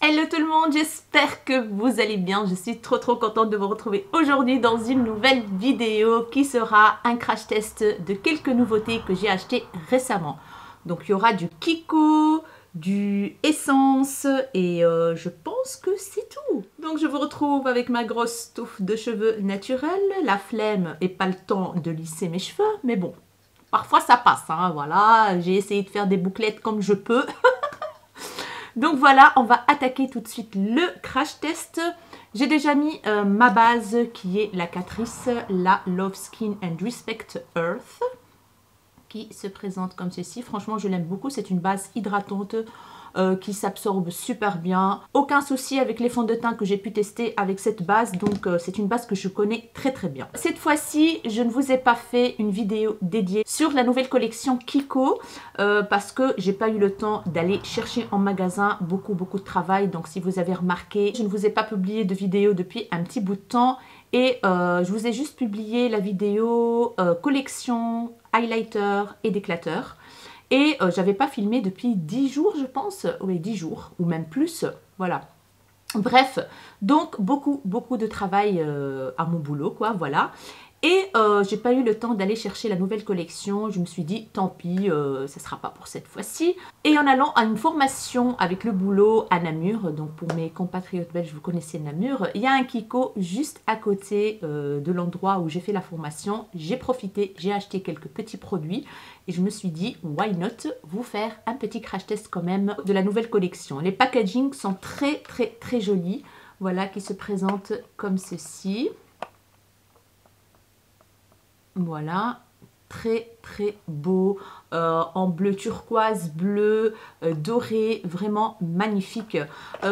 Hello tout le monde, j'espère que vous allez bien. Je suis trop contente de vous retrouver aujourd'hui dans une nouvelle vidéo qui sera un crash test de quelques nouveautés que j'ai achetées récemment. Donc il y aura du Kiko, du Essence et je pense que c'est tout. Donc je vous retrouve avec ma grosse touffe de cheveux naturels, la flemme et pas le temps de lisser mes cheveux, mais bon, parfois ça passe, hein, voilà. J'ai essayé de faire des bouclettes comme je peux. Donc voilà, on va attaquer tout de suite le crash test. J'ai déjà mis ma base qui est la Catrice, la Love Skin and Respect Earth, qui se présente comme ceci. Franchement, je l'aime beaucoup. C'est une base hydratante qui s'absorbe super bien. Aucun souci avec les fonds de teint que j'ai pu tester avec cette base. Donc, c'est une base que je connais très bien. Cette fois-ci, je ne vous ai pas fait une vidéo dédiée sur la nouvelle collection Kiko parce que j'ai pas eu le temps d'aller chercher en magasin. Beaucoup de travail. Donc, si vous avez remarqué, je ne vous ai pas publié de vidéo depuis un petit bout de temps. Et je vous ai juste publié la vidéo collection, highlighter et déclateur. Et j'avais pas filmé depuis 10 jours, je pense. Oui, 10 jours, ou même plus. Voilà. Bref, donc beaucoup de travail à mon boulot, quoi, voilà. Et j'ai pas eu le temps d'aller chercher la nouvelle collection. Je me suis dit, tant pis, ça sera pas pour cette fois-ci. Et en allant à une formation avec le boulot à Namur, donc pour mes compatriotes belges, vous connaissez Namur, il y a un Kiko juste à côté de l'endroit où j'ai fait la formation. J'ai profité, j'ai acheté quelques petits produits et je me suis dit, why not vous faire un petit crash test quand même de la nouvelle collection. Les packagings sont très jolis, voilà, qui se présentent comme ceci. Voilà, très beau, en bleu turquoise, bleu, doré, vraiment magnifique.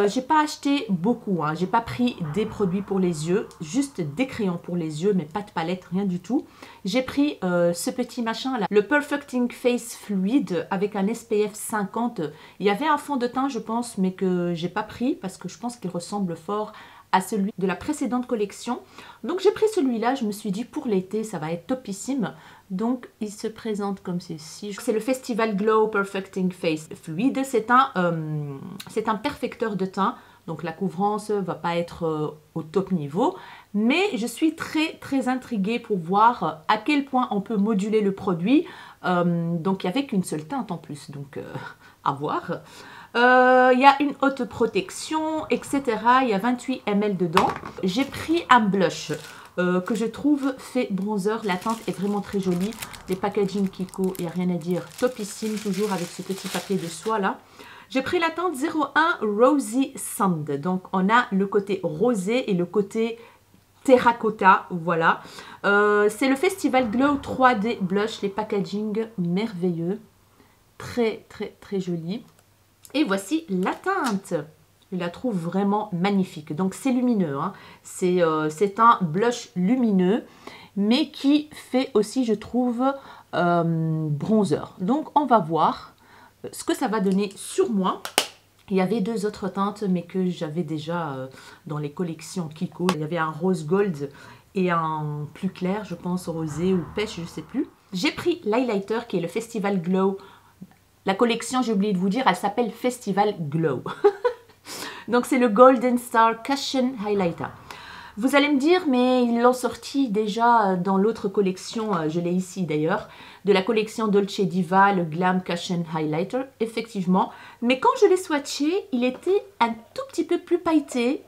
J'ai pas acheté beaucoup, hein. J'ai pas pris des produits pour les yeux, juste des crayons pour les yeux, mais pas de palette, rien du tout. J'ai pris ce petit machin là, le Perfecting Face Fluid avec un SPF 50. Il y avait un fond de teint, je pense, mais que j'ai pas pris parce que je pense qu'il ressemble fort à celui de la précédente collection. Donc j'ai pris celui-là, je me suis dit pour l'été ça va être topissime. Donc il se présente comme ceci. C'est le Festival Glow Perfecting Face Fluid. C'est un perfecteur de teint. Donc la couvrance va pas être au top niveau. Mais je suis très intriguée pour voir à quel point on peut moduler le produit. Donc il n'y avait qu'une seule teinte en plus. Donc à voir. Il y a une haute protection, etc. Il y a 28 ml dedans. J'ai pris un blush que je trouve fait bronzer. La teinte est vraiment très jolie. Les packaging Kiko, il n'y a rien à dire. Topissime, toujours avec ce petit papier de soie là. J'ai pris la teinte 01 Rosy Sand. Donc on a le côté rosé et le côté terracotta, voilà. C'est le Festival Glow 3D Blush. Les packaging merveilleux. Très joli. Et voici la teinte. Je la trouve vraiment magnifique. Donc c'est lumineux, hein. C'est un blush lumineux, mais qui fait aussi, je trouve, bronzer. Donc on va voir ce que ça va donner sur moi. Il y avait deux autres teintes, mais que j'avais déjà dans les collections Kiko. Il y avait un rose gold et un plus clair, je pense, rosé ou pêche, je ne sais plus. J'ai pris l'highlighter qui est le Festival Glow. La collection, j'ai oublié de vous dire, elle s'appelle Festival Glow. Donc c'est le Golden Star Cushion Highlighter. Vous allez me dire, mais ils l'ont sorti déjà dans l'autre collection, je l'ai ici d'ailleurs, de la collection Dolce Diva, le Glam Cushion Highlighter, effectivement. Mais quand je l'ai swatché, il était un tout petit peu plus pailleté.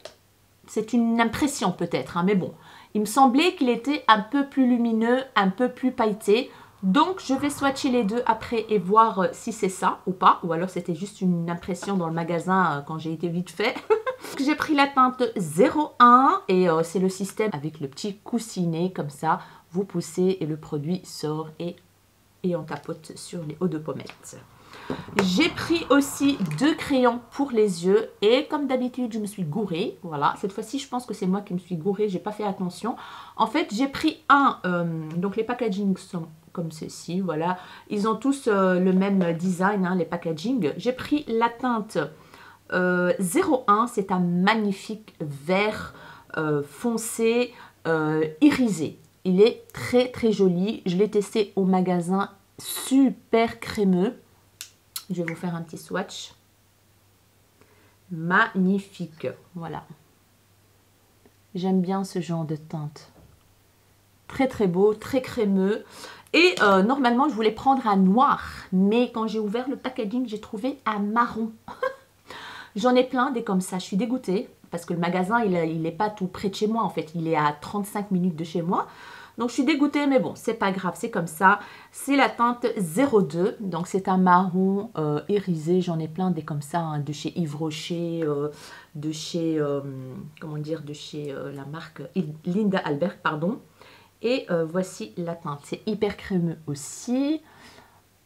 C'est une impression peut-être, hein, mais bon. Il me semblait qu'il était un peu plus lumineux, un peu plus pailleté. Donc, je vais swatcher les deux après et voir si c'est ça ou pas. Ou alors, c'était juste une impression dans le magasin quand j'ai été vite fait. J'ai pris la teinte 01 et c'est le système avec le petit coussinet comme ça. Vous poussez et le produit sort et on tapote sur les hauts de pommettes. J'ai pris aussi deux crayons pour les yeux et comme d'habitude je me suis gourée, voilà, cette fois-ci je pense que c'est moi qui me suis gourée, j'ai pas fait attention. En fait j'ai pris donc les packaging sont comme ceci, voilà, ils ont tous le même design, hein, les packaging. J'ai pris la teinte 01, c'est un magnifique vert foncé, irisé. Il est très joli, je l'ai testé au magasin, super crémeux. Je vais vous faire un petit swatch. magnifique. Voilà. J'aime bien ce genre de teinte. Très très beau, très crémeux. Et normalement, je voulais prendre un noir. Mais quand j'ai ouvert le packaging, j'ai trouvé un marron. J'en ai plein des comme ça. Je suis dégoûtée. Parce que le magasin, il n'est pas tout près de chez moi. En fait, il est à 35 minutes de chez moi. Donc, je suis dégoûtée. Mais bon, c'est pas grave. C'est comme ça. C'est la teinte 02. Donc, c'est un marron irisé. J'en ai plein des comme ça. Hein, de chez Yves Rocher. De chez... comment dire? De chez la marque Linda Albert, pardon. Et voici la teinte. C'est hyper crémeux aussi.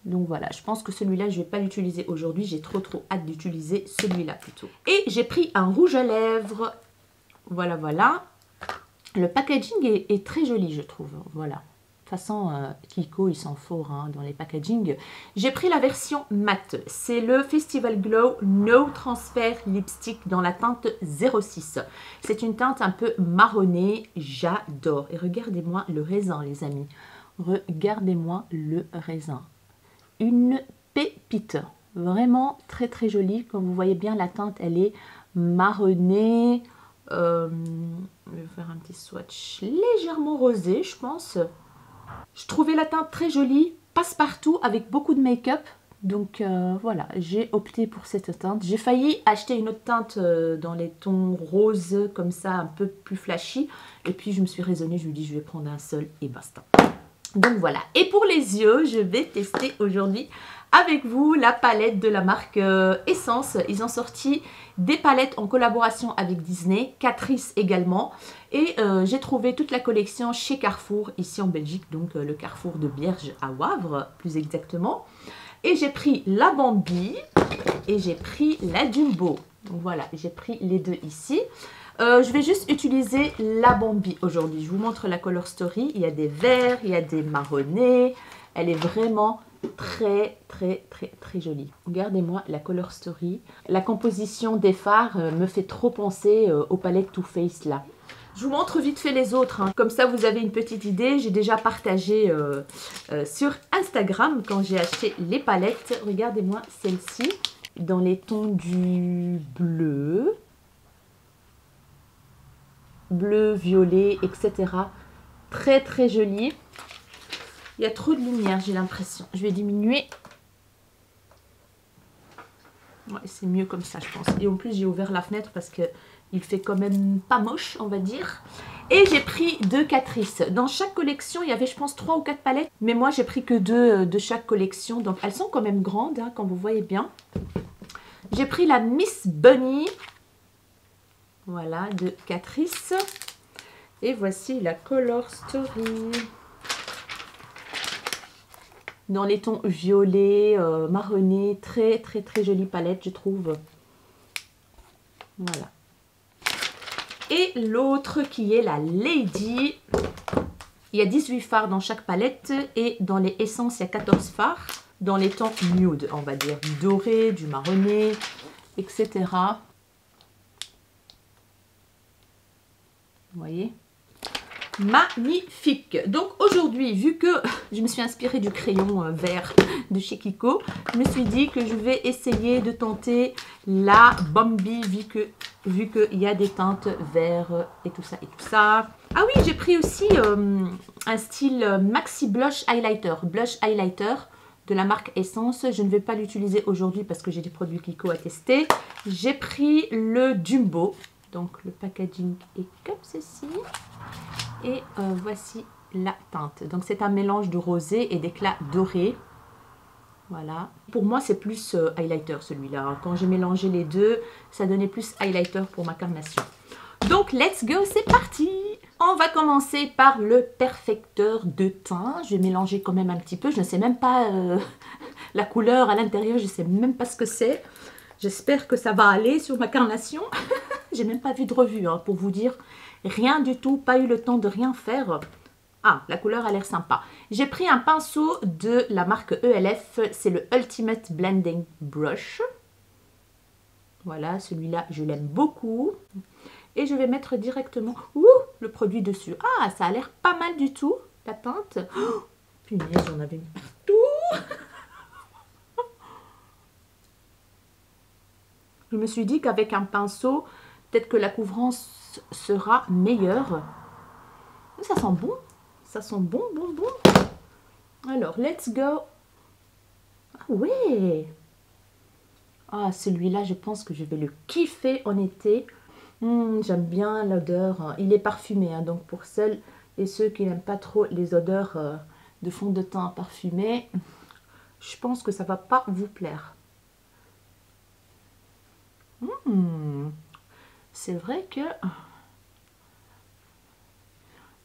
Donc voilà, je pense que celui-là, je ne vais pas l'utiliser aujourd'hui. J'ai trop hâte d'utiliser celui-là plutôt. Et j'ai pris un rouge à lèvres. Voilà, voilà. Le packaging est très joli, je trouve. Voilà. De toute façon, Kiko, il s'en fout hein, dans les packaging. J'ai pris la version mat. C'est le Festival Glow No Transfer Lipstick dans la teinte 06. C'est une teinte un peu marronnée. J'adore. Et regardez-moi le raisin, les amis. Regardez-moi le raisin. Une pépite. Vraiment très très jolie. Comme vous voyez bien, la teinte, elle est marronnée. Je vais faire un petit swatch légèrement rosé, je pense. Je trouvais la teinte très jolie, passe-partout avec beaucoup de make-up. Donc voilà, j'ai opté pour cette teinte. J'ai failli acheter une autre teinte dans les tons roses, comme ça, un peu plus flashy. Et puis je me suis raisonnée, je me dis je vais prendre un seul et basta. Donc voilà. Et pour les yeux, je vais tester aujourd'hui avec vous la palette de la marque Essence. Ils ont sorti des palettes en collaboration avec Disney, Catrice également. Et j'ai trouvé toute la collection chez Carrefour, ici en Belgique, donc le Carrefour de Bierge à Wavre, plus exactement. Et j'ai pris la Bambi et j'ai pris la Jumbo. Donc voilà, j'ai pris les deux ici. Je vais juste utiliser la Bambi aujourd'hui. Je vous montre la Color Story. Il y a des verts, il y a des marronnés. Elle est vraiment très jolie. Regardez-moi la Color Story. La composition des fards me fait trop penser aux palettes Too Faced là. Je vous montre vite fait les autres. Hein. Comme ça, vous avez une petite idée. J'ai déjà partagé sur Instagram quand j'ai acheté les palettes. Regardez-moi celle-ci dans les tons du bleu. Bleu, violet, etc. Très jolie. Il y a trop de lumière, j'ai l'impression. Je vais diminuer. Ouais, c'est mieux comme ça, je pense. Et en plus, j'ai ouvert la fenêtre parce que il fait quand même pas moche, on va dire. Et j'ai pris 2 Catrice. Dans chaque collection, il y avait, je pense, 3 ou 4 palettes. Mais moi, j'ai pris que 2 de chaque collection. Donc, elles sont quand même grandes, hein, comme vous voyez bien. J'ai pris la Miss Bunny. Voilà, de Catrice. Et voici la Color Story. Dans les tons violet, marronné. Très jolie palette, je trouve. Voilà. Et l'autre qui est la Lady. Il y a 18 fards dans chaque palette. Et dans les essences, il y a 14 fards. Dans les tons nude, on va dire. Du doré, du marronné, etc. Vous voyez? Magnifique. Donc aujourd'hui, vu que je me suis inspirée du crayon vert de chez Kiko, je me suis dit que je vais essayer de tenter la Bambi vu qu'il y a des teintes vert et tout ça et tout ça. Ah oui, j'ai pris aussi un style Maxi Blush Highlighter. Blush Highlighter de la marque Essence. Je ne vais pas l'utiliser aujourd'hui parce que j'ai des produits Kiko à tester. J'ai pris le Jumbo. Donc le packaging est comme ceci. Et voici la teinte. Donc c'est un mélange de rosé et d'éclat doré. Voilà. Pour moi c'est plus highlighter celui-là. Quand j'ai mélangé les deux, ça donnait plus highlighter pour ma carnation. Donc let's go, c'est parti. On va commencer par le perfecteur de teint. Je vais mélanger quand même un petit peu. Je ne sais même pas la couleur à l'intérieur. Je ne sais même pas ce que c'est. J'espère que ça va aller sur ma carnation. J'ai même pas vu de revue hein, pour vous dire. Rien du tout, pas eu le temps de rien faire. Ah, la couleur a l'air sympa. J'ai pris un pinceau de la marque ELF. C'est le Ultimate Blending Brush. Voilà, celui-là, je l'aime beaucoup. Et je vais mettre directement le produit dessus. Ah, ça a l'air pas mal du tout, la teinte. Oh, punaise, j'en avais mis partout. Je me suis dit qu'avec un pinceau, peut-être que la couvrance sera meilleure. Ça sent bon. Ça sent bon, bon, bon. Alors, let's go. Ah ouais. Ah, celui-là, je pense que je vais le kiffer en été. J'aime bien l'odeur. Il est parfumé, hein, donc pour celles et ceux qui n'aiment pas trop les odeurs de fond de teint parfumé, je pense que ça va pas vous plaire. C'est vrai que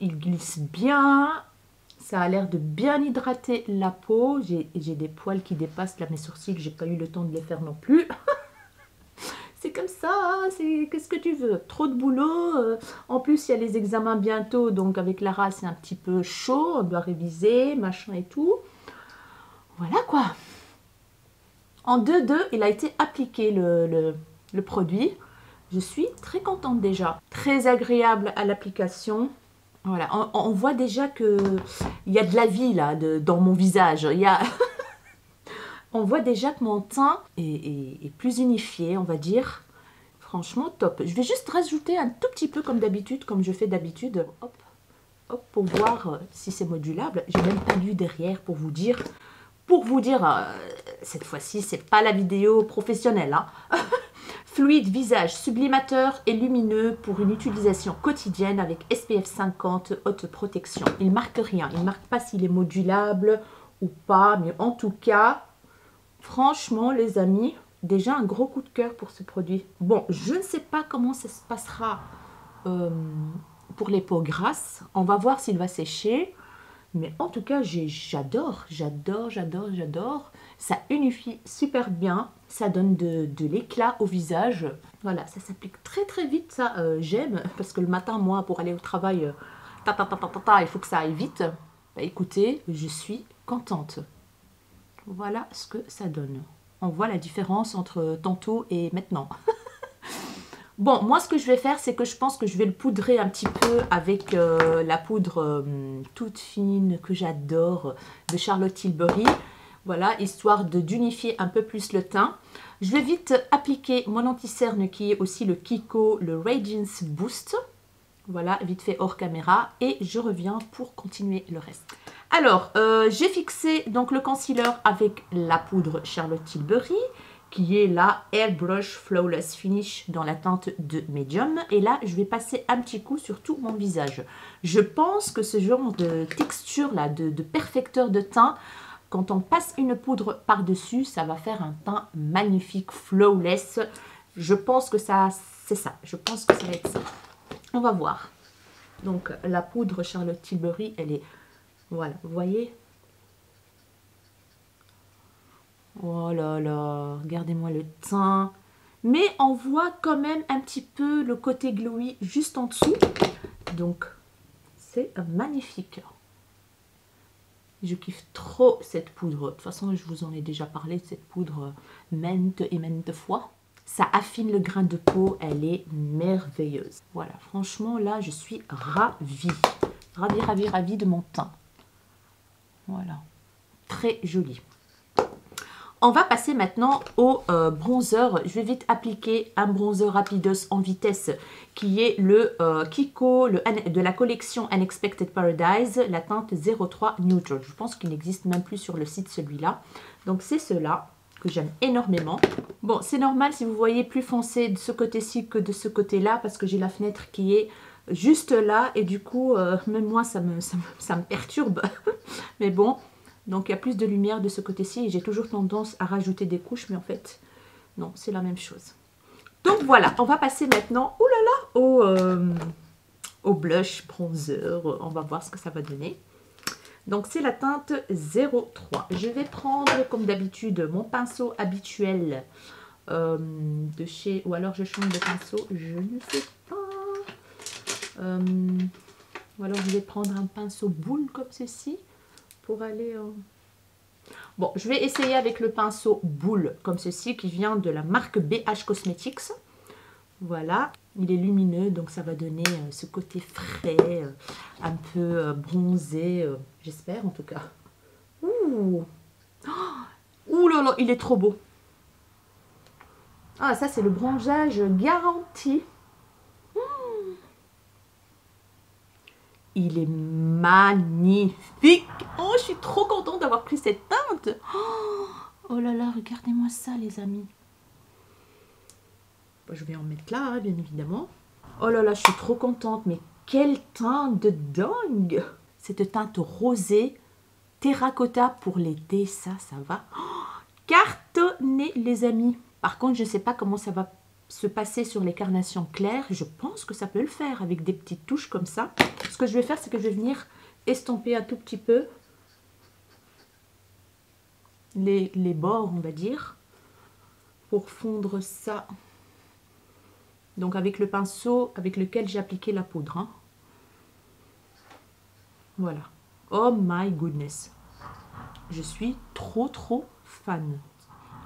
il glisse bien. Ça a l'air de bien hydrater la peau. J'ai des poils qui dépassent là mes sourcils. J'ai pas eu le temps de les faire non plus. C'est comme ça, hein, qu'est-ce que tu veux? Trop de boulot. En plus, il y a les examens bientôt. Donc avec Lara, c'est un petit peu chaud. On doit réviser, machin et tout. Voilà quoi. En 2-2, il a été appliqué le produit. Je suis très contente déjà. Très agréable à l'application. Voilà, on voit déjà qu'il y a de la vie là dans mon visage. On voit déjà que mon teint est plus unifié, on va dire. Franchement, top. Je vais juste rajouter un tout petit peu comme d'habitude, comme je fais d'habitude. Hop, hop, pour voir si c'est modulable. J'ai même pas lu derrière pour vous dire. Cette fois-ci, c'est pas la vidéo professionnelle. Hein. Fluide visage sublimateur et lumineux pour une utilisation quotidienne avec SPF 50 haute protection. Il marque rien, il marque pas s'il est modulable ou pas, mais en tout cas, franchement les amis, déjà un gros coup de cœur pour ce produit. Bon, je ne sais pas comment ça se passera pour les peaux grasses. On va voir s'il va sécher. Mais en tout cas, j'adore, j'adore, j'adore, j'adore. Ça unifie super bien. Ça donne de l'éclat au visage. Voilà, ça s'applique très très vite. Ça, j'aime. Parce que le matin, moi, pour aller au travail, il faut que ça aille vite. Bah, écoutez, je suis contente. Voilà ce que ça donne. On voit la différence entre tantôt et maintenant. Bon, moi, ce que je vais faire, c'est que je pense que je vais le poudrer un petit peu avec la poudre toute fine que j'adore de Charlotte Tilbury. Voilà, histoire d'unifier un peu plus le teint. Je vais vite appliquer mon anti-cerne qui est aussi le Kiko, le Radiance Boost. Voilà, vite fait hors caméra. Et je reviens pour continuer le reste. Alors, j'ai fixé donc le concealer avec la poudre Charlotte Tilbury, qui est la Airbrush Flawless Finish dans la teinte de Medium. Et là, je vais passer un petit coup sur tout mon visage. Je pense que ce genre de texture-là, de perfecteur de teint, quand on passe une poudre par-dessus, ça va faire un teint magnifique, flawless. Je pense que ça, c'est ça. Je pense que ça va être ça. On va voir. Donc, la poudre Charlotte Tilbury, elle est... Voilà, vous voyez ? Oh là là, regardez-moi le teint. Mais on voit quand même un petit peu le côté glowy juste en dessous. Donc, c'est magnifique. Je kiffe trop cette poudre. De toute façon, je vous en ai déjà parlé de cette poudre maintes et maintes fois. Ça affine le grain de peau. Elle est merveilleuse. Voilà, franchement, là, je suis ravie. Ravie, ravie, ravie de mon teint. Voilà, très joli. On va passer maintenant au bronzer. Je vais vite appliquer un bronzer rapidos en vitesse qui est le Kiko de la collection Unexpected Paradise, la teinte 03 Neutral. Je pense qu'il n'existe même plus sur le site celui-là. Donc c'est cela que j'aime énormément. Bon, c'est normal si vous voyez plus foncé de ce côté-ci que de ce côté-là parce que j'ai la fenêtre qui est juste là et du coup, même moi, ça me perturbe. Mais bon... Donc, il y a plus de lumière de ce côté-ci et j'ai toujours tendance à rajouter des couches, mais en fait, non, c'est la même chose. Donc, voilà, on va passer maintenant au blush bronzer. On va voir ce que ça va donner. Donc, c'est la teinte 03. Je vais prendre, comme d'habitude, mon pinceau habituel de chez... Ou alors, je change de pinceau, je ne sais pas. Ou alors, je vais prendre un pinceau boule comme ceci. Pour aller... Bon, je vais essayer avec le pinceau boule comme ceci qui vient de la marque BH Cosmetics. Voilà, il est lumineux donc ça va donner ce côté frais, un peu bronzé, j'espère en tout cas. Ouh, ouh là là, il est trop beau. Ah, ça, c'est le bronzage garanti. Il est magnifique. Oh, je suis trop contente d'avoir pris cette teinte. Oh là là, regardez-moi ça, les amis. Je vais en mettre là, hein, bien évidemment. Oh là là, je suis trop contente. Mais quelle teinte de dingue. Cette teinte rosée, terracotta pour l'été, ça va. Cartonner, les amis. Par contre, je ne sais pas comment ça va se passer sur les carnations claires. Je pense que ça peut le faire avec des petites touches comme ça. Ce que je vais faire, c'est que je vais venir estomper un tout petit peu les bords, on va dire, pour fondre ça. Donc avec le pinceau avec lequel j'ai appliqué la poudre. Hein. Voilà. Oh my goodness. Je suis trop fan.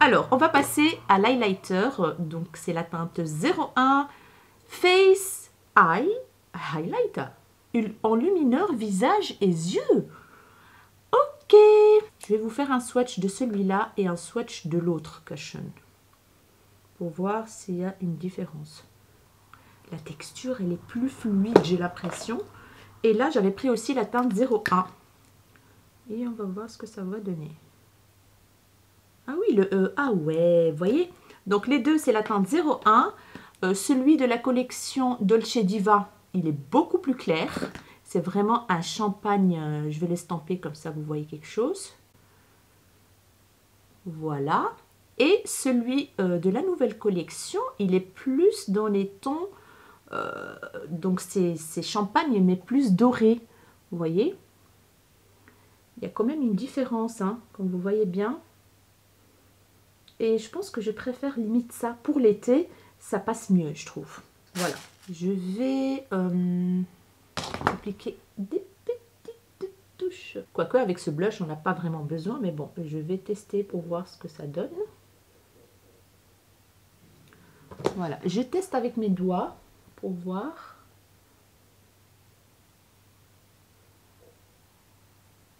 Alors, on va passer à l'highlighter. Donc, c'est la teinte 01 Face Eye Highlighter. Enlumineur visage et yeux. Ok. Je vais vous faire un swatch de celui-là et un swatch de l'autre cushion. Pour voir s'il y a une différence. La texture, elle est plus fluide, j'ai l'impression. Et là, j'avais pris aussi la teinte 01. Et on va voir ce que ça va donner. Ah oui, le E. Ah ouais, vous voyez. Donc les deux, c'est la teinte 01. Celui de la collection Dolce Diva, il est beaucoup plus clair. C'est vraiment un champagne. Je vais l'estamper comme ça, vous voyez quelque chose. Voilà. Et celui de la nouvelle collection, il est plus dans les tons... donc c'est champagne, mais plus doré. Vous voyez. Il y a quand même une différence, hein, comme vous voyez bien. Et je pense que je préfère limite ça pour l'été. Ça passe mieux, je trouve. Voilà. Je vais appliquer des petites touches. Quoique, avec ce blush, on n'a pas vraiment besoin. Mais bon, je vais tester pour voir ce que ça donne. Voilà. Je teste avec mes doigts pour voir.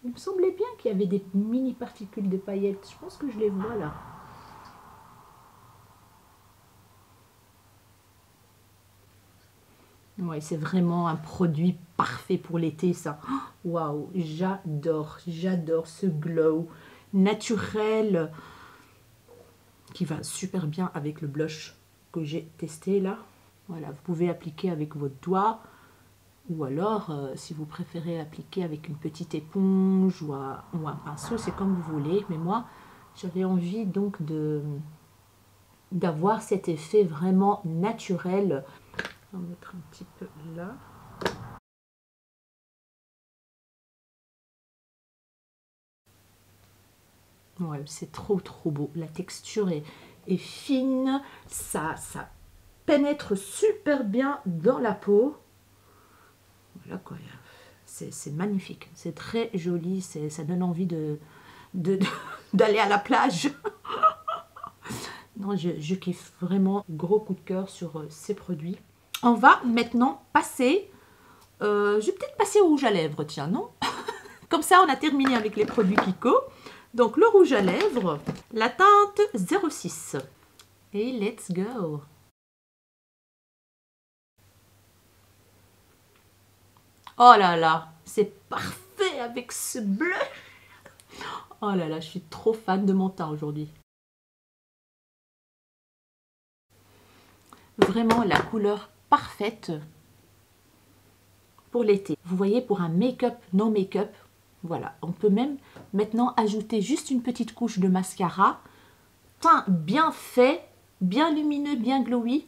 Il me semblait bien qu'il y avait des mini particules de paillettes. Je pense que je les vois là. Ouais, c'est vraiment un produit parfait pour l'été, ça. Waouh, j'adore ce glow naturel qui va super bien avec le blush que j'ai testé là. Voilà, vous pouvez appliquer avec votre doigt ou alors, si vous préférez appliquer avec une petite éponge ou un pinceau, c'est comme vous voulez. Mais moi, j'avais envie donc d'avoir cet effet vraiment naturel. On va mettre un petit peu là. Ouais, c'est trop beau. La texture est fine. Ça pénètre super bien dans la peau. Voilà quoi. C'est magnifique. C'est très joli. Ça donne envie d'aller à la plage. Non, je kiffe vraiment. Gros coup de cœur sur ces produits. On va maintenant passer... je vais peut-être passer au rouge à lèvres, tiens, non? Comme ça, on a terminé avec les produits Kiko. Donc, le rouge à lèvres, la teinte 06. Et let's go! Oh là là, c'est parfait avec ce bleu! Oh là là, je suis trop fan de mon teint aujourd'hui. Vraiment la couleur parfaite pour l'été. Vous voyez, pour un make-up, no make-up, voilà. On peut même maintenant ajouter juste une petite couche de mascara. Teint bien fait, bien lumineux, bien glowy.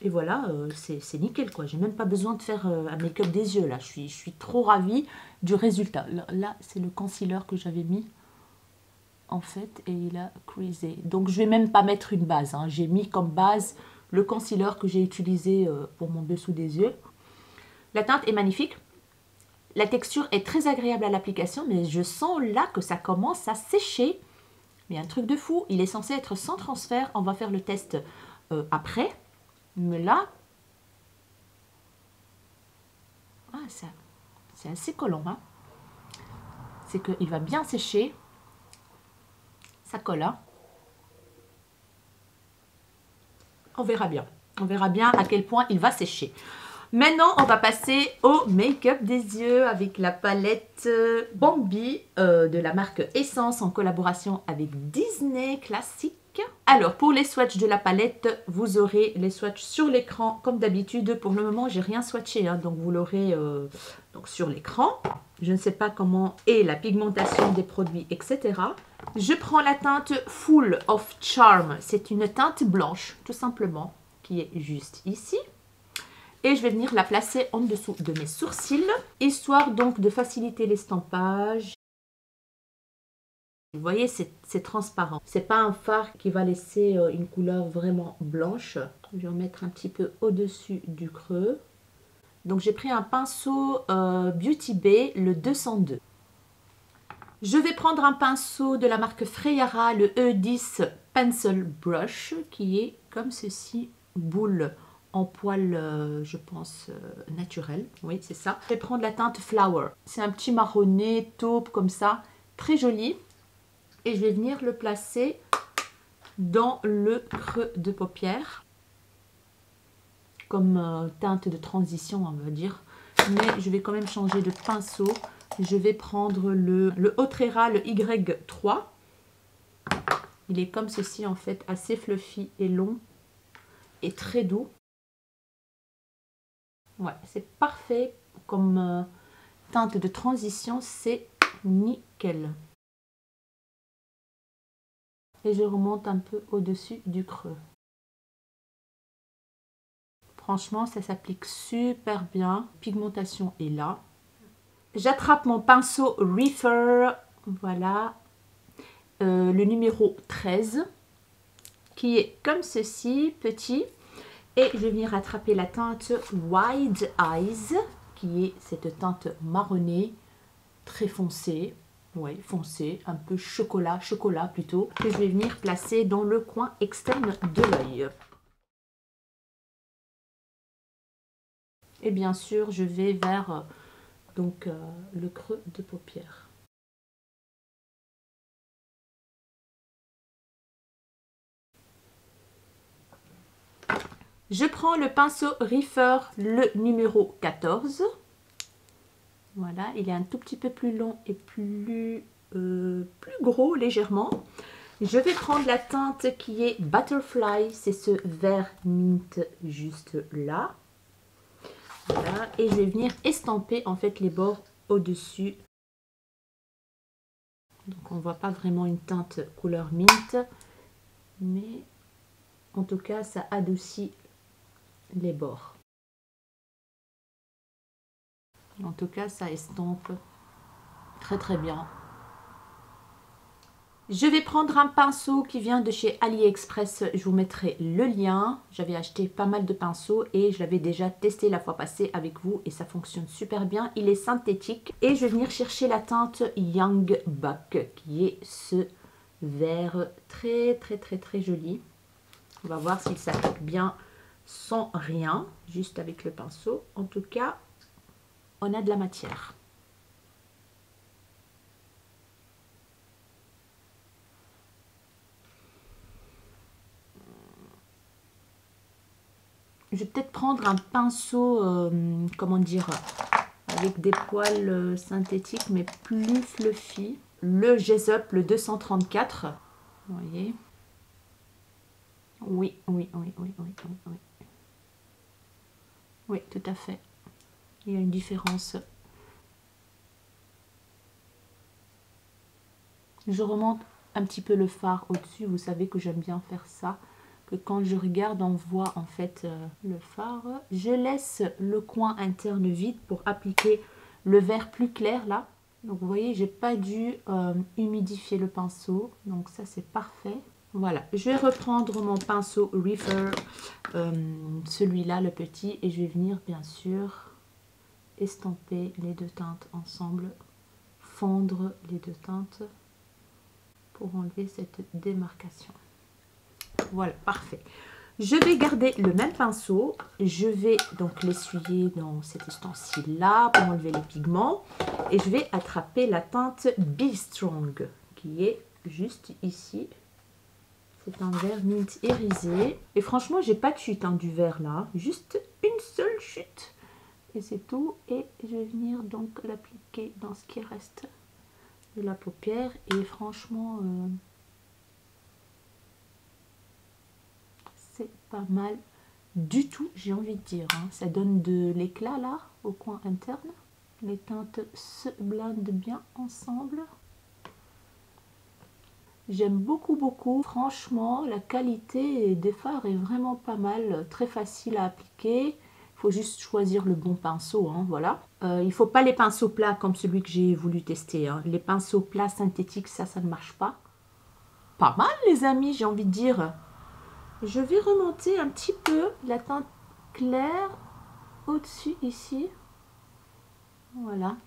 Et voilà, c'est nickel quoi. J'ai même pas besoin de faire un make-up des yeux là. Je suis trop ravie du résultat. Là, c'est le concealer que j'avais mis en fait et il a creasé. Donc je vais même pas mettre une base. Hein. J'ai mis comme base le concealer que j'ai utilisé pour mon dessous des yeux. La teinte est magnifique. La texture est très agréable à l'application, mais je sens là que ça commence à sécher. Mais un truc de fou, il est censé être sans transfert. On va faire le test après. Mais là, c'est assez collant. Hein. C'est qu'il va bien sécher. Ça colle. Hein. On verra bien. On verra bien à quel point il va sécher. Maintenant, on va passer au make-up des yeux avec la palette Bambi de la marque Essence en collaboration avec Disney Classic. Alors, pour les swatchs de la palette, vous aurez les swatchs sur l'écran comme d'habitude. Pour le moment, j'ai rien swatché, hein, donc vous l'aurez donc sur l'écran. Je ne sais pas comment est la pigmentation des produits, etc. Je prends la teinte Full of Charm. C'est une teinte blanche, tout simplement, qui est juste ici. Et je vais venir la placer en dessous de mes sourcils, histoire donc de faciliter l'estampage. Vous voyez, c'est transparent. C'est pas un fard qui va laisser une couleur vraiment blanche. Je vais en mettre un petit peu au-dessus du creux. Donc j'ai pris un pinceau Beauty Bay, le 202. Je vais prendre un pinceau de la marque Freyara, le E10 Pencil Brush, qui est comme ceci, boule en poil, je pense, naturel. Oui, c'est ça. Je vais prendre la teinte Flower. C'est un petit marronné, taupe, comme ça, très joli. Et je vais venir le placer dans le creux de paupière. Comme teinte de transition, on va dire. Mais je vais quand même changer de pinceau. Je vais prendre le Autrera, le Y3. Il est comme ceci, en fait, assez fluffy et long. Et très doux. Ouais, c'est parfait comme teinte de transition, c'est nickel. Et je remonte un peu au-dessus du creux. Franchement, ça s'applique super bien. Pigmentation est là. J'attrape mon pinceau Reefer, voilà, le numéro 13, qui est comme ceci, petit. Et je vais venir attraper la teinte Wide Eyes, qui est cette teinte marronnée, très foncée. Oui, foncée, un peu chocolat plutôt, que je vais venir placer dans le coin externe de l'œil. Et bien sûr, je vais vers le creux de paupière. Je prends le pinceau Reefer, le numéro 14. Voilà, il est un tout petit peu plus long et plus gros légèrement. Je vais prendre la teinte qui est Butterfly, c'est ce vert mint juste là. Voilà, et je vais venir estamper en fait les bords au-dessus. Donc on ne voit pas vraiment une teinte couleur mint, mais en tout cas ça adoucit les bords. En tout cas, ça estompe très très bien. Je vais prendre un pinceau qui vient de chez AliExpress. Je vous mettrai le lien. J'avais acheté pas mal de pinceaux et je l'avais déjà testé la fois passée avec vous et ça fonctionne super bien. Il est synthétique et je vais venir chercher la teinte Young Buck qui est ce vert très très très très joli. On va voir s'il s'applique bien sans rien, juste avec le pinceau. En tout cas, on a de la matière. Je vais peut-être prendre un pinceau, comment dire, avec des poils synthétiques, mais plus fluffy. Le Gesup, le 234. Vous voyez? Oui. Oui, tout à fait. Il y a une différence. Je remonte un petit peu le fard au-dessus. Vous savez que j'aime bien faire ça. Que quand je regarde, on voit en fait le fard. Je laisse le coin interne vide pour appliquer le vert plus clair là. Donc vous voyez, j'ai pas dû humidifier le pinceau. Donc ça c'est parfait. Voilà, je vais reprendre mon pinceau Reefer, celui-là le petit, et je vais venir bien sûr estomper les deux teintes ensemble, fondre les deux teintes pour enlever cette démarcation. Voilà, parfait. Je vais garder le même pinceau. Je vais donc l'essuyer dans cet ustensile-là pour enlever les pigments. Et je vais attraper la teinte Be Strong qui est juste ici. C'est un vert mint irisé. Et franchement, j'ai pas de chute hein, du vert là. Juste une seule chute. Et c'est tout. Et je vais venir donc l'appliquer dans ce qui reste de la paupière. Et franchement, c'est pas mal du tout, j'ai envie de dire. Hein. Ça donne de l'éclat là, au coin interne. Les teintes se blendent bien ensemble. J'aime beaucoup, beaucoup. Franchement, la qualité des fards est vraiment pas mal. Très facile à appliquer. Il faut juste choisir le bon pinceau. Hein, voilà. Il ne faut pas les pinceaux plats comme celui que j'ai voulu tester. Hein. Les pinceaux plats synthétiques, ça ne marche pas. Pas mal, les amis, j'ai envie de dire. Je vais remonter un petit peu la teinte claire au-dessus ici. Voilà.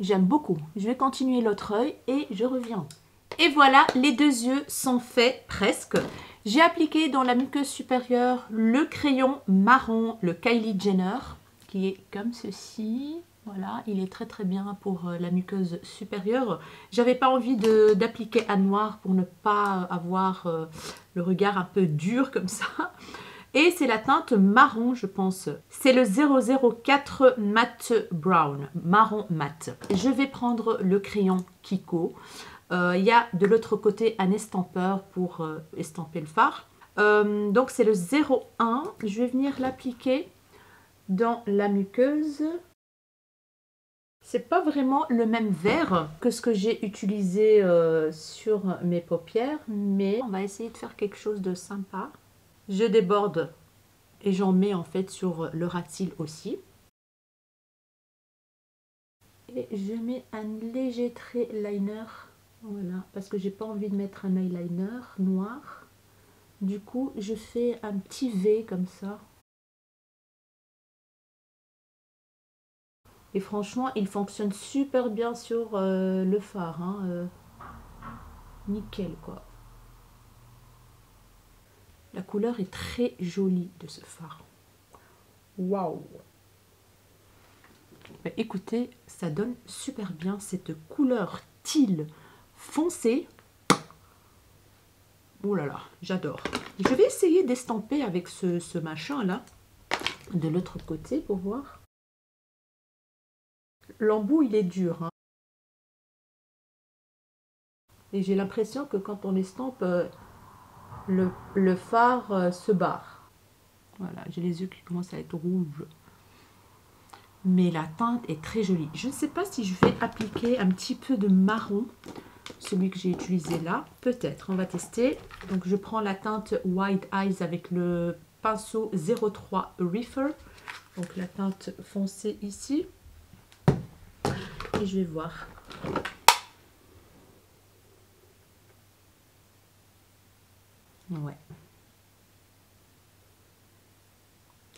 J'aime beaucoup. Je vais continuer l'autre œil et je reviens. Et voilà, les deux yeux sont faits presque. J'ai appliqué dans la muqueuse supérieure le crayon marron, le Kylie Jenner, qui est comme ceci. Voilà, il est très très bien pour la muqueuse supérieure. J'avais pas envie d'appliquer à noir pour ne pas avoir le regard un peu dur comme ça. Et c'est la teinte marron, je pense. C'est le 004 Matte Brown, marron mat. Je vais prendre le crayon Kiko. Il y a de l'autre côté un estampeur pour estamper le fard. Donc c'est le 01. Je vais venir l'appliquer dans la muqueuse. C'est pas vraiment le même vert que ce que j'ai utilisé sur mes paupières, mais on va essayer de faire quelque chose de sympa. Je déborde et j'en mets en fait sur le ras de cils aussi. Et je mets un léger trait liner. Voilà, parce que j'ai pas envie de mettre un eyeliner noir. Du coup, je fais un petit V comme ça. Et franchement, il fonctionne super bien sur le fard. Hein, nickel, quoi. La couleur est très jolie de ce fard. Waouh! Écoutez, ça donne super bien cette couleur teal foncé. Oh là là, j'adore. Je vais essayer d'estamper avec ce machin là de l'autre côté pour voir. L'embout il est dur. Hein. Et j'ai l'impression que quand on estampe, le fard se barre. Voilà, j'ai les yeux qui commencent à être rouges. Mais la teinte est très jolie. Je ne sais pas si je vais appliquer un petit peu de marron. Celui que j'ai utilisé là, peut-être, on va tester. Donc je prends la teinte White Eyes avec le pinceau 03 Reefer, donc la teinte foncée ici, et je vais voir. Ouais.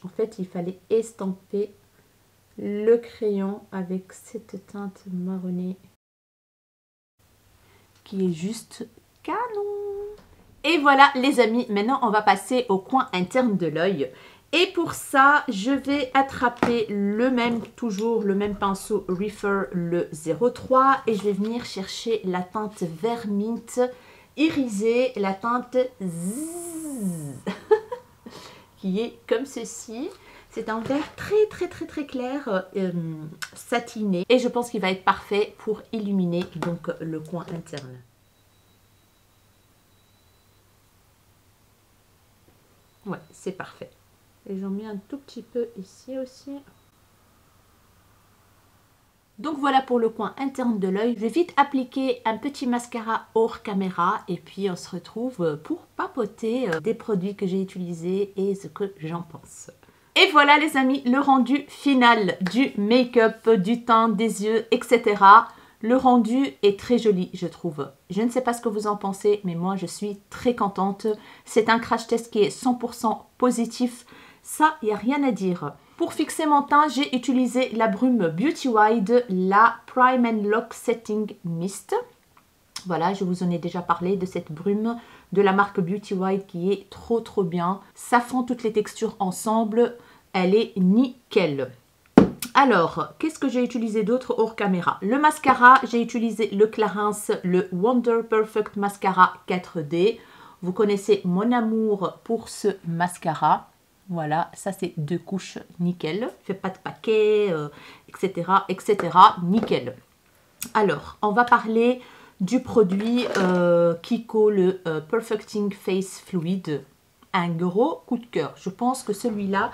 En fait, il fallait estamper le crayon avec cette teinte marronnée qui est juste canon. Et voilà les amis, maintenant on va passer au coin interne de l'œil. Et pour ça, je vais attraper toujours le même pinceau Reefer, le 03. Et je vais venir chercher la teinte vert mint irisée, la teinte Zzz, qui est comme ceci. C'est un vert très très très très clair, satiné. Et je pense qu'il va être parfait pour illuminer donc le coin interne. Ouais, c'est parfait. Et j'en mets un tout petit peu ici aussi. Donc voilà pour le coin interne de l'œil. Je vais vite appliquer un petit mascara hors caméra. Et puis on se retrouve pour papoter des produits que j'ai utilisés et ce que j'en pense. Et voilà les amis, le rendu final du make-up, du teint, des yeux, etc. Le rendu est très joli, je trouve. Je ne sais pas ce que vous en pensez, mais moi je suis très contente. C'est un crash test qui est 100% positif. Ça, il n'y a rien à dire. Pour fixer mon teint, j'ai utilisé la brume Beauty Wide, la Prime and Lock Setting Mist. Voilà, je vous en ai déjà parlé de cette brume de la marque Beauty Wide qui est trop trop bien. Ça fond toutes les textures ensemble, elle est nickel. Alors, qu'est-ce que j'ai utilisé d'autre hors caméra? Le mascara, j'ai utilisé le Clarins, le Wonder Perfect Mascara 4D. Vous connaissez mon amour pour ce mascara. Voilà, ça c'est 2 couches, nickel. Fait pas de paquet, etc., etc., nickel. Alors, on va parler du produit Kiko, le Perfecting Face Fluid. Un gros coup de cœur. Je pense que celui-là,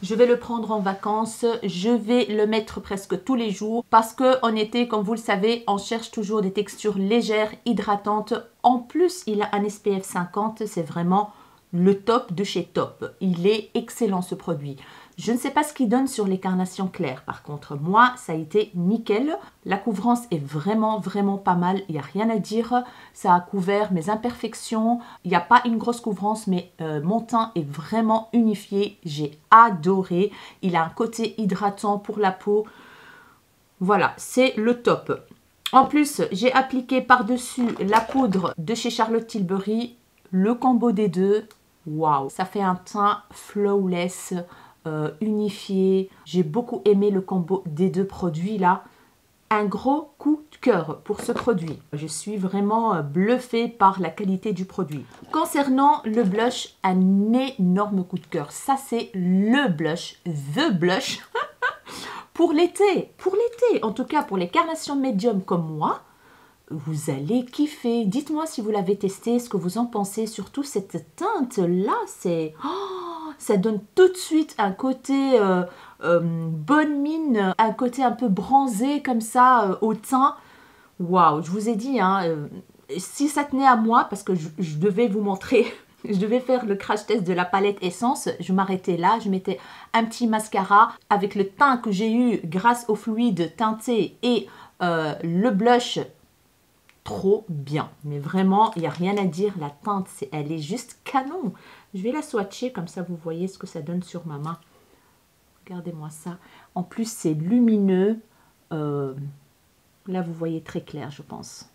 je vais le prendre en vacances. Je vais le mettre presque tous les jours. Parce qu'en été, comme vous le savez, on cherche toujours des textures légères, hydratantes. En plus, il a un SPF 50. C'est vraiment le top de chez Top. Il est excellent ce produit. Je ne sais pas ce qu'il donne sur les carnations claires. Par contre, moi, ça a été nickel. La couvrance est vraiment, vraiment pas mal. Il n'y a rien à dire. Ça a couvert mes imperfections. Il n'y a pas une grosse couvrance, mais mon teint est vraiment unifié. J'ai adoré. Il a un côté hydratant pour la peau. Voilà, c'est le top. En plus, j'ai appliqué par-dessus la poudre de chez Charlotte Tilbury. Le combo des deux. Waouh, ça fait un teint flawless. Unifié. J'ai beaucoup aimé le combo des 2 produits là. Un gros coup de cœur pour ce produit. Je suis vraiment bluffée par la qualité du produit. Concernant le blush, un énorme coup de cœur. Ça c'est le blush, the blush pour l'été. Pour l'été, en tout cas pour les carnations médium comme moi. Vous allez kiffer. Dites-moi si vous l'avez testé, ce que vous en pensez. Surtout cette teinte-là, c'est... Oh, ça donne tout de suite un côté bonne mine, un côté un peu bronzé comme ça au teint. Waouh, je vous ai dit, hein, si ça tenait à moi, parce que je devais vous montrer... Je devais faire le crash test de la palette Essence. Je m'arrêtais là. Je mettais un petit mascara avec le teint que j'ai eu grâce au fluide teinté et le blush. Trop bien, mais vraiment il n'y a rien à dire, la teinte elle est juste canon. Je vais la swatcher comme ça vous voyez ce que ça donne sur ma main. Regardez-moi ça, en plus c'est lumineux, là vous voyez très clair je pense.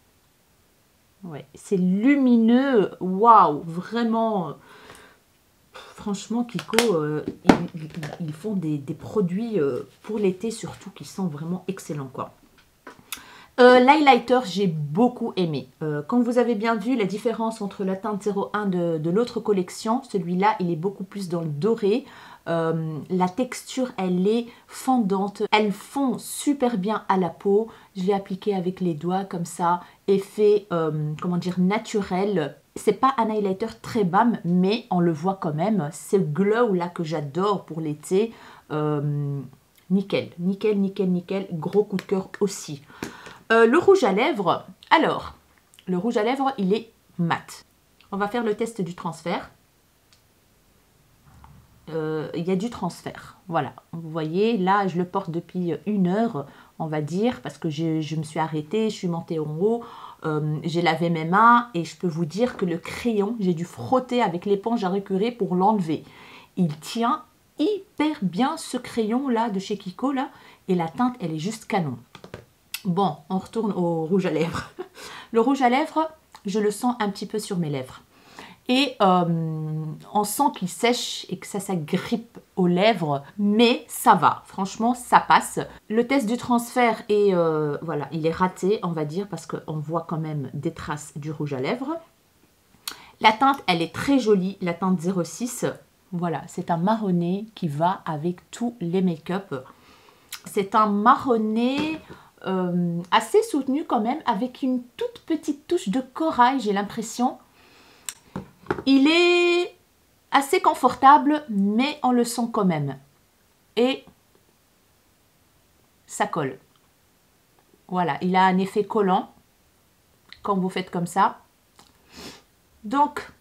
Ouais, c'est lumineux, waouh, vraiment. Franchement Kiko, ils font des produits pour l'été surtout qui sont vraiment excellents quoi. L'highlighter, j'ai beaucoup aimé. Comme vous avez bien vu, la différence entre la teinte 01 de l'autre collection, celui-là, il est beaucoup plus dans le doré. La texture, elle est fondante. Elle fond super bien à la peau. Je l'ai appliqué avec les doigts comme ça. Effet, comment dire, naturel. C'est pas un highlighter très bas, mais on le voit quand même. C'est le glow là que j'adore pour l'été. Nickel, nickel, nickel, nickel. Gros coup de cœur aussi. Le rouge à lèvres, alors, le rouge à lèvres, il est mat. On va faire le test du transfert. Il y a du transfert, voilà. Vous voyez, là, je le porte depuis 1 heure, on va dire, parce que je me suis arrêtée, je suis montée en haut, j'ai lavé mes mains et je peux vous dire que le crayon, j'ai dû frotter avec l'éponge à récurer pour l'enlever. Il tient hyper bien ce crayon-là de chez Kiko, là, et la teinte, elle est juste canon. Bon, on retourne au rouge à lèvres. Le rouge à lèvres, je le sens un petit peu sur mes lèvres. Et on sent qu'il sèche et que ça s'agrippe aux lèvres, mais ça va. Franchement, ça passe. Le test du transfert est, voilà, il est raté, on va dire, parce qu'on voit quand même des traces du rouge à lèvres. La teinte, elle est très jolie, la teinte 06. Voilà, c'est un marronné qui va avec tous les make-up. C'est un marronné... assez soutenu quand même, avec une toute petite touche de corail, j'ai l'impression. Il est assez confortable, mais on le sent quand même. Et ça colle. Voilà, il a un effet collant quand vous faites comme ça. Donc,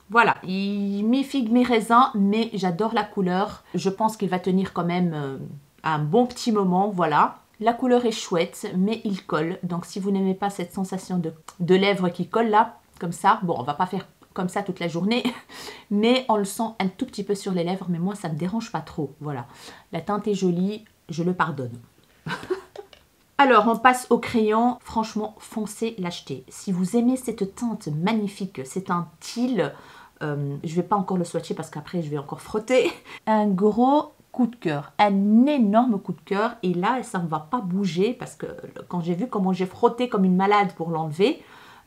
voilà, mi-figue, mi-raisin, mais j'adore la couleur. Je pense qu'il va tenir quand même un bon petit moment, voilà. La couleur est chouette, mais il colle. Donc, si vous n'aimez pas cette sensation de lèvres qui collent là, comme ça, bon, on va pas faire comme ça toute la journée, mais on le sent un tout petit peu sur les lèvres, mais moi, ça me dérange pas trop. Voilà, la teinte est jolie, je le pardonne. Alors, on passe au crayon. Franchement, foncez l'acheter. Si vous aimez cette teinte magnifique, c'est un teal. Je ne vais pas encore le swatcher parce qu'après, je vais encore frotter. Un gros coup de cœur, un énorme coup de cœur. Et là, ça ne va pas bouger parce que quand j'ai vu comment j'ai frotté comme une malade pour l'enlever,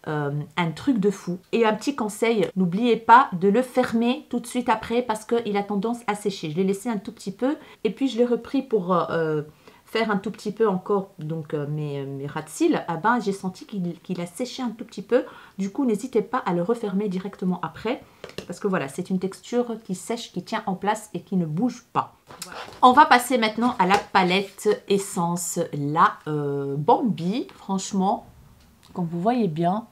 un truc de fou. Et un petit conseil, n'oubliez pas de le fermer tout de suite après parce qu'il a tendance à sécher. Je l'ai laissé un tout petit peu et puis je l'ai repris pour faire un tout petit peu encore donc mes ras de cils. Ah ben, j'ai senti qu'il a séché un tout petit peu. Du coup, n'hésitez pas à le refermer directement après parce que voilà, c'est une texture qui sèche, qui tient en place et qui ne bouge pas. Voilà. On va passer maintenant à la palette Essence, la Bambi. Franchement, comme vous voyez bien,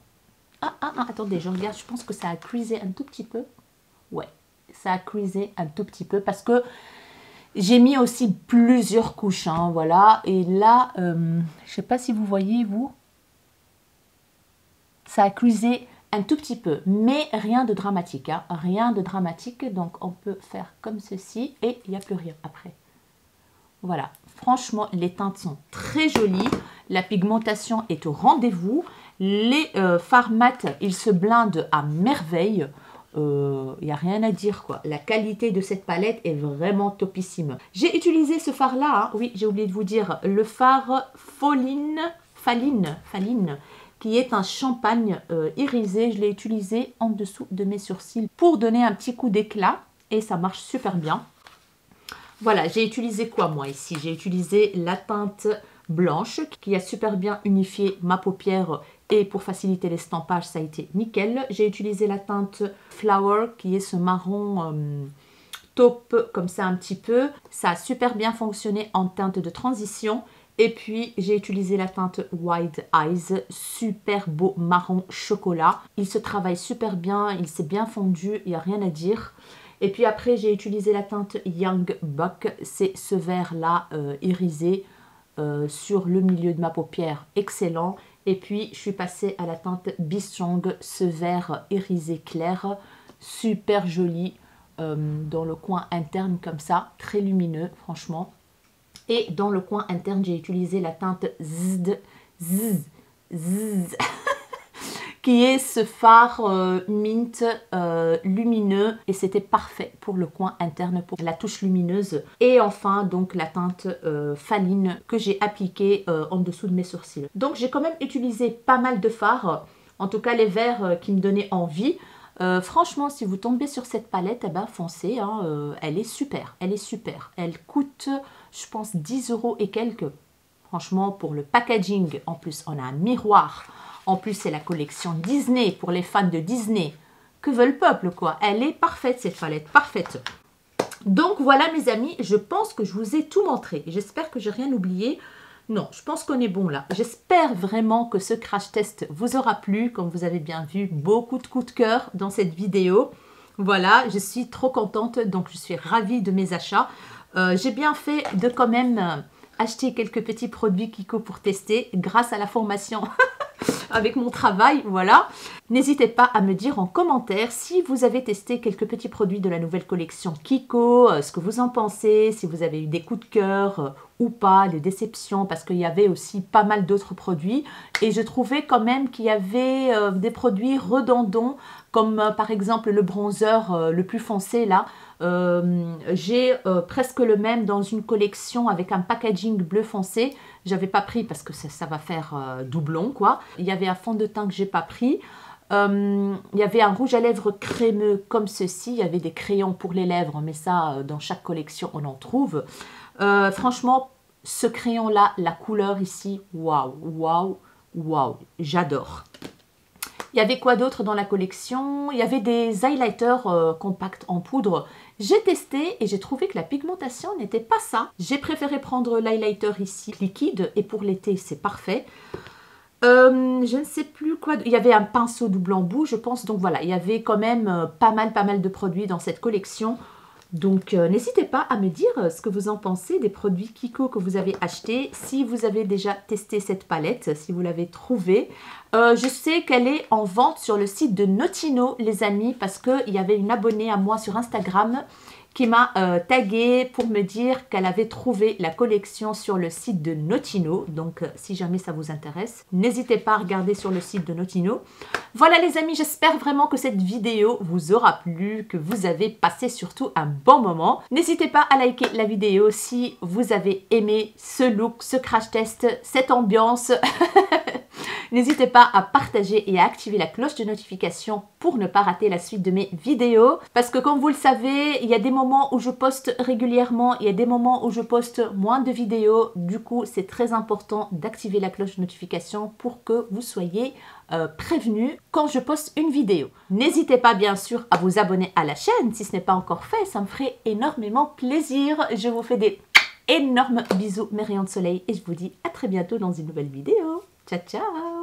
attendez, je regarde, je pense que ça a creasé un tout petit peu. Ouais, ça a creasé un tout petit peu parce que j'ai mis aussi plusieurs couches, hein, voilà. Et là, je sais pas si vous voyez, vous, ça a creasé un tout petit peu, mais rien de dramatique, hein, rien de dramatique. Donc, on peut faire comme ceci et il n'y a plus rien après. Voilà, franchement, les teintes sont très jolies. La pigmentation est au rendez-vous. Les fards mat, ils se blindent à merveille. Il n'y a rien à dire, quoi. La qualité de cette palette est vraiment topissime. J'ai utilisé ce fard-là, hein. Oui, j'ai oublié de vous dire, le fard Faline, qui est un champagne irisé. Je l'ai utilisé en dessous de mes sourcils pour donner un petit coup d'éclat et ça marche super bien. Voilà, j'ai utilisé quoi moi ici? J'ai utilisé la teinte blanche qui a super bien unifié ma paupière et pour faciliter l'estampage, ça a été nickel. J'ai utilisé la teinte Flower qui est ce marron taupe comme ça un petit peu. Ça a super bien fonctionné en teinte de transition. Et puis j'ai utilisé la teinte Wide Eyes, super beau marron chocolat. Il se travaille super bien, il s'est bien fondu, il n'y a rien à dire. Et puis après, j'ai utilisé la teinte Young Buck. C'est ce vert-là irisé sur le milieu de ma paupière. Excellent. Et puis, je suis passée à la teinte Be Strong, ce vert irisé clair. Super joli dans le coin interne comme ça. Très lumineux, franchement. Et dans le coin interne, j'ai utilisé la teinte Zzz qui est ce fard mint lumineux et c'était parfait pour le coin interne, pour la touche lumineuse. Et enfin donc la teinte Faline que j'ai appliquée en dessous de mes sourcils. Donc j'ai quand même utilisé pas mal de fards, en tout cas les verts qui me donnaient envie. Franchement, si vous tombez sur cette palette, eh ben, foncez, hein, elle est super, elle est super. Elle coûte, je pense, 10 € et quelques. Franchement, pour le packaging, en plus on a un miroir. En plus, c'est la collection Disney pour les fans de Disney. Que veut le peuple, quoi? Elle est parfaite, cette palette, parfaite. Donc, voilà, mes amis, je pense que je vous ai tout montré. J'espère que j'ai rien oublié. Non, je pense qu'on est bon là. J'espère vraiment que ce crash test vous aura plu. Comme vous avez bien vu, beaucoup de coups de cœur dans cette vidéo. Voilà, je suis trop contente. Donc, je suis ravie de mes achats. J'ai bien fait de quand même acheter quelques petits produits Kiko pour tester grâce à la formation avec mon travail, voilà. N'hésitez pas à me dire en commentaire si vous avez testé quelques petits produits de la nouvelle collection Kiko, ce que vous en pensez, si vous avez eu des coups de cœur ou pas, des déceptions, parce qu'il y avait aussi pas mal d'autres produits. Et je trouvais quand même qu'il y avait des produits redondants, comme par exemple le bronzer le plus foncé là. J'ai presque le même dans une collection avec un packaging bleu foncé. J'avais pas pris parce que ça va faire doublon quoi. Il y avait un fond de teint que j'ai pas pris. Il y avait un rouge à lèvres crémeux comme ceci. Il y avait des crayons pour les lèvres, mais ça dans chaque collection on en trouve. Franchement, ce crayon là, la couleur ici, waouh, waouh, waouh, j'adore. Il y avait quoi d'autre dans la collection? Il y avait des highlighters compacts en poudre. J'ai testé et j'ai trouvé que la pigmentation n'était pas ça. J'ai préféré prendre l'highlighter ici liquide et pour l'été c'est parfait. Je ne sais plus quoi. Il y avait un pinceau double embout je pense. Donc voilà, il y avait quand même pas mal de produits dans cette collection. Donc n'hésitez pas à me dire ce que vous en pensez des produits Kiko que vous avez achetés. Si vous avez déjà testé cette palette, si vous l'avez trouvée. Je sais qu'elle est en vente sur le site de Notino les amis. Parce qu'il y avait une abonnée à moi sur Instagram qui m'a tagué pour me dire qu'elle avait trouvé la collection sur le site de Notino. Donc, si jamais ça vous intéresse, n'hésitez pas à regarder sur le site de Notino. Voilà les amis, j'espère vraiment que cette vidéo vous aura plu, que vous avez passé surtout un bon moment. N'hésitez pas à liker la vidéo si vous avez aimé ce look, ce crash test, cette ambiance. N'hésitez pas à partager et à activer la cloche de notification pour ne pas rater la suite de mes vidéos. Parce que comme vous le savez, il y a des moments où je poste régulièrement, il y a des moments où je poste moins de vidéos. Du coup, c'est très important d'activer la cloche de notification pour que vous soyez prévenus quand je poste une vidéo. N'hésitez pas bien sûr à vous abonner à la chaîne si ce n'est pas encore fait, ça me ferait énormément plaisir. Je vous fais des énormes bisous mes rayons de soleil et je vous dis à très bientôt dans une nouvelle vidéo. Ciao ciao.